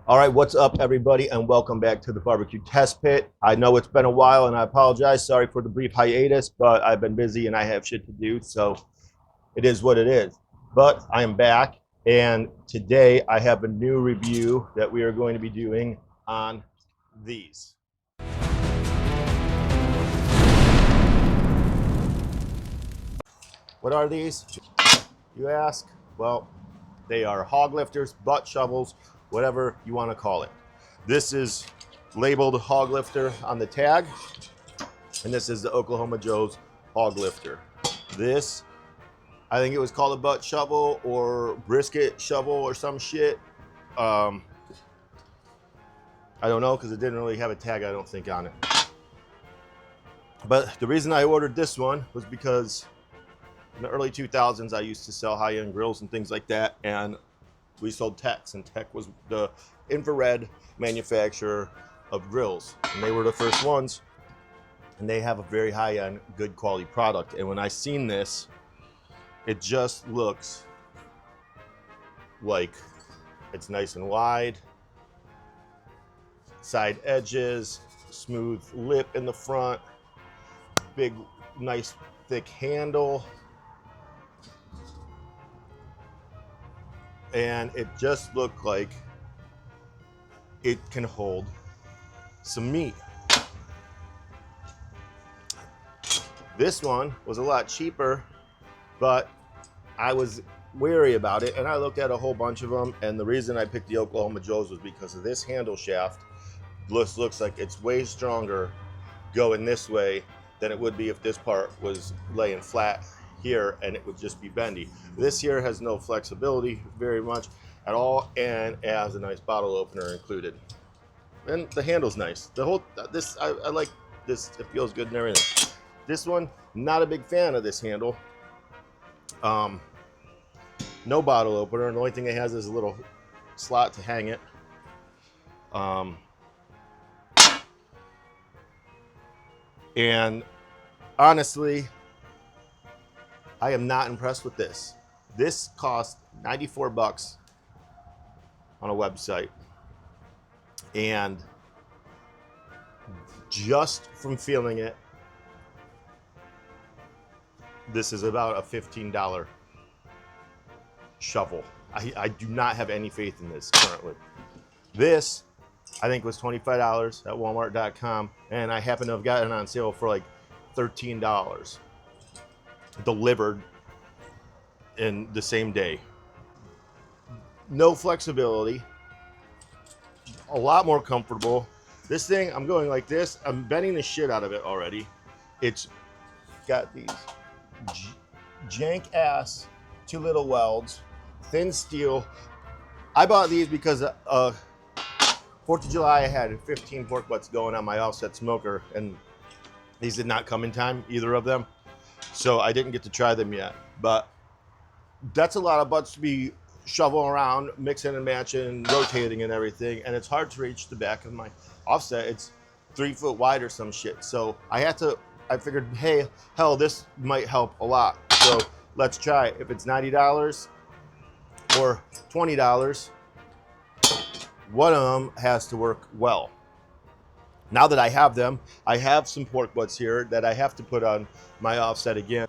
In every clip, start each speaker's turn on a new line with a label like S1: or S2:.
S1: All right, what's up, everybody, and welcome back to the BBQ Test Pit. I know it's been a while, and I apologize. Sorry for the brief hiatus, but I've been busy and I have shit to do, so it is what it is. But I am back, and today I have a new review that we are going to be doing on these. What are these, you ask? Well, they are hog lifters, butt shovels, whatever you want to call it. This is labeled hog lifter on the tag, and this is the Oklahoma Joe's hog lifter. This, I think it was called a butt shovel or brisket shovel or some shit. I don't know, because it didn't really have a tag, I don't think, on it. But the reason I ordered this one was because in the early 2000s, I used to sell high-end grills and things like that, and we sold TECs, and TEC was the infrared manufacturer of grills, and they were the first ones, and they have a very high-end, good quality product. And when I seen this, it just looks like it's nice and wide, side edges, smooth lip in the front, big, nice, thick handle. And it just looked like it can hold some meat. This one was a lot cheaper, but I was wary about it, and I looked at a whole bunch of them, and the reason I picked the Oklahoma Joe's was because of this handle shaft. This looks like it's way stronger going this way than it would be if this part was laying flat here and it would just be bendy. This here has no flexibility very much at all, and it has a nice bottle opener included. And the handle's nice. The whole, I like this, it feels good and everything. This one, not a big fan of this handle. No bottle opener, the only thing it has is a little slot to hang it. And honestly, I am not impressed with this. This cost 94 bucks on a website. And just from feeling it, this is about a $15 shovel. I do not have any faith in this currently. This, I think, was $25 at Walmart.com, and I happen to have gotten it on sale for like $13. Delivered in the same day. No flexibility, a lot more comfortable. This thing, I'm going like this, I'm bending the shit out of it already. It's got these jank ass 2 little welds, thin steel. I bought these because 4th of July I had 15 pork butts going on my offset smoker, and these did not come in time, either of them. So I didn't get to try them yet, but that's a lot of butts to be shoveling around, mixing and matching, rotating and everything, and it's hard to reach the back of my offset. It's 3 foot wide or some shit. So I figured, hey, hell, this might help a lot. So let's try it. If it's $90 or $20, one of them has to work well. Now that I have them, I have some pork butts here that I have to put on my offset again.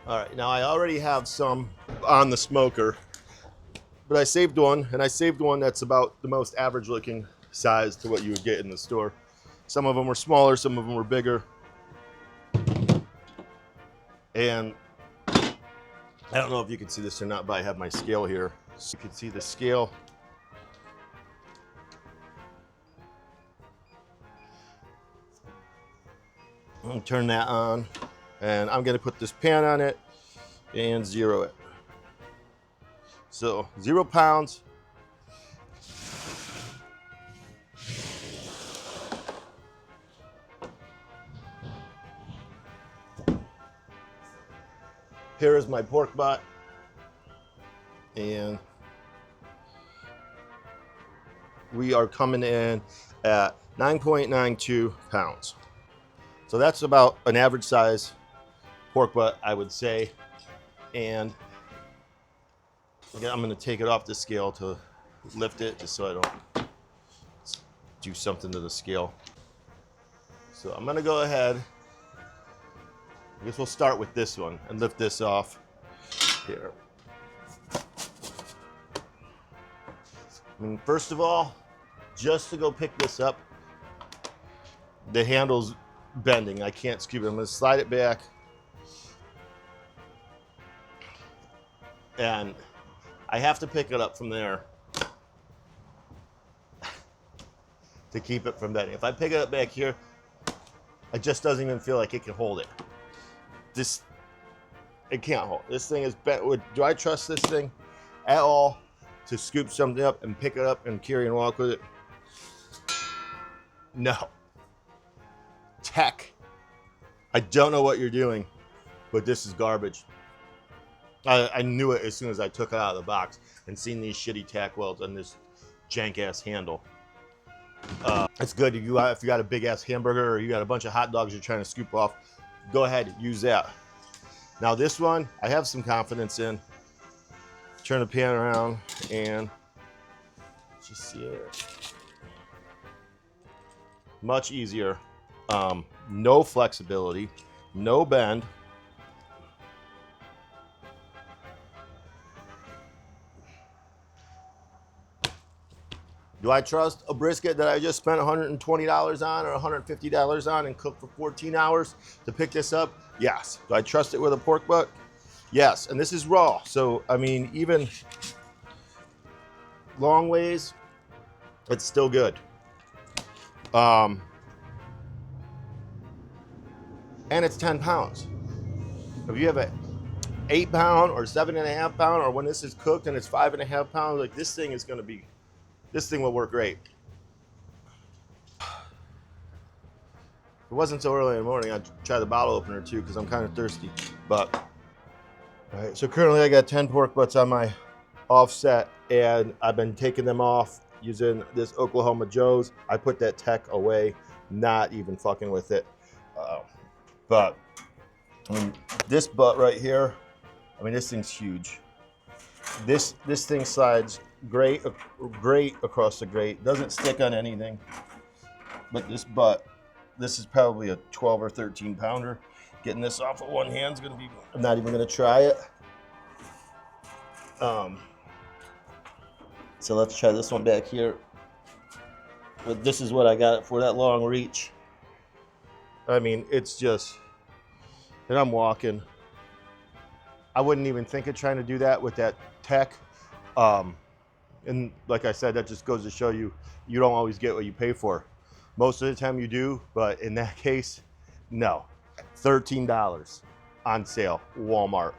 S1: All right, now I already have some on the smoker, but I saved one, and I saved one that's about the most average looking size to what you would get in the store. Some of them were smaller, some of them were bigger. And I don't know if you can see this or not, but I have my scale here. So you can see the scale. I'm gonna turn that on, and I'm gonna put this pan on it and zero it. So 0 pounds. Here is my pork butt, and we are coming in at 9.92 pounds. So that's about an average size pork butt, I would say. And again, I'm going to take it off the scale to lift it just so I don't do something to the scale. So I'm gonna go ahead. I guess we'll start with this one and lift this off here. I mean, first of all, just to go pick this up, the handle's bending. I can't scoop it. I'm gonna slide it back. And I have to pick it up from there to keep it from bending. If I pick it up back here, it just doesn't even feel like it can hold it. It can't hold. This thing is bent. Do I trust this thing at all to scoop something up and pick it up and carry and walk with it? No. TEC. I don't know what you're doing, but this is garbage. I knew it as soon as I took it out of the box and seen these shitty tack welds on this jank ass handle. It's good if you got a big ass hamburger or you got a bunch of hot dogs you're trying to scoop off, go ahead, use that. Now this one, I have some confidence in. Turn the pan around and just see it. Much easier. No flexibility, no bend. Do I trust a brisket that I just spent $120 on or $150 on and cooked for 14 hours to pick this up? Yes. Do I trust it with a pork butt? Yes. And this is raw. So, I mean, even long ways, it's still good. And it's 10 pounds. If you have an 8 pound or 7.5 pound, or when this is cooked and it's 5.5 pounds, like this thing will work great. If it wasn't so early in the morning, I'd try the bottle opener too, because I'm kind of thirsty. But, all right, so currently I got 10 pork butts on my offset, and I've been taking them off using this Oklahoma Joe's. I put that TEC away, not even fucking with it. But, I mean, this butt right here, I mean, this thing's huge. This thing slides great across the grate. Doesn't stick on anything. But this butt, this is probably a 12 or 13 pounder. Getting this off of one hand's gonna be, I'm not even gonna try it. So let's try this one back here. But this is what I got for that long reach. I mean, it's just, and I'm walking. I wouldn't even think of trying to do that with that TEC. And like I said, that just goes to show you, you don't always get what you pay for. Most of the time you do, but in that case, no. $13 on sale, Walmart.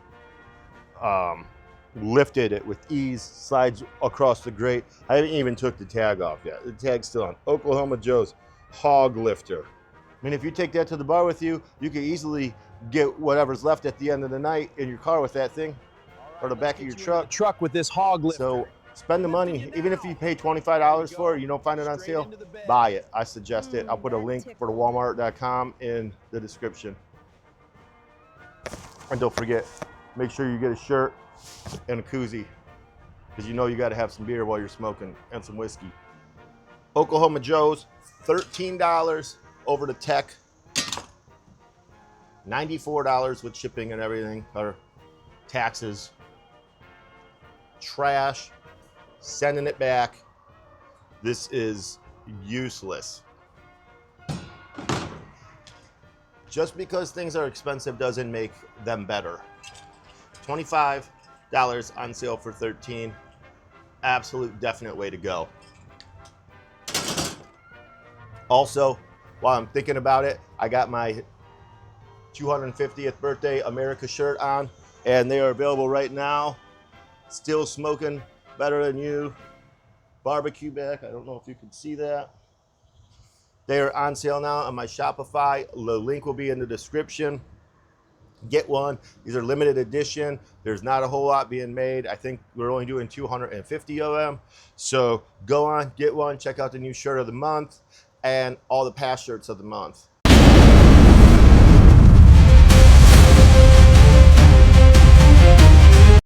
S1: Lifted it with ease, slides across the grate. I haven't even took the tag off yet. The tag's still on. Oklahoma Joe's Hawg lifter. I mean, if you take that to the bar with you, you can easily get whatever's left at the end of the night in your car with that thing, or the back of your truck.
S2: With this Hawg lifter.
S1: So spend the money. Even if you pay $25 for it, you don't find it on sale, buy it. I suggest it. I'll put a link for the Walmart.com in the description. And don't forget, make sure you get a shirt and a koozie, because you know you got to have some beer while you're smoking and some whiskey. Oklahoma Joe's, $13 over the TEC. $94 with shipping and everything, or taxes. Trash. Sending it back. This is useless. Just because things are expensive doesn't make them better. $25 on sale for $13. Absolute definite way to go. Also, while I'm thinking about it, I got my 250th birthday America shirt on, and they are available right now. Still smoking better than you. Barbecue back. I don't know if you can see that. They are on sale now on my Shopify. The link will be in the description. Get one. These are limited edition. There's not a whole lot being made. I think we're only doing 250 of them. So go on, get one. Check out the new shirt of the month and all the past shirts of the month.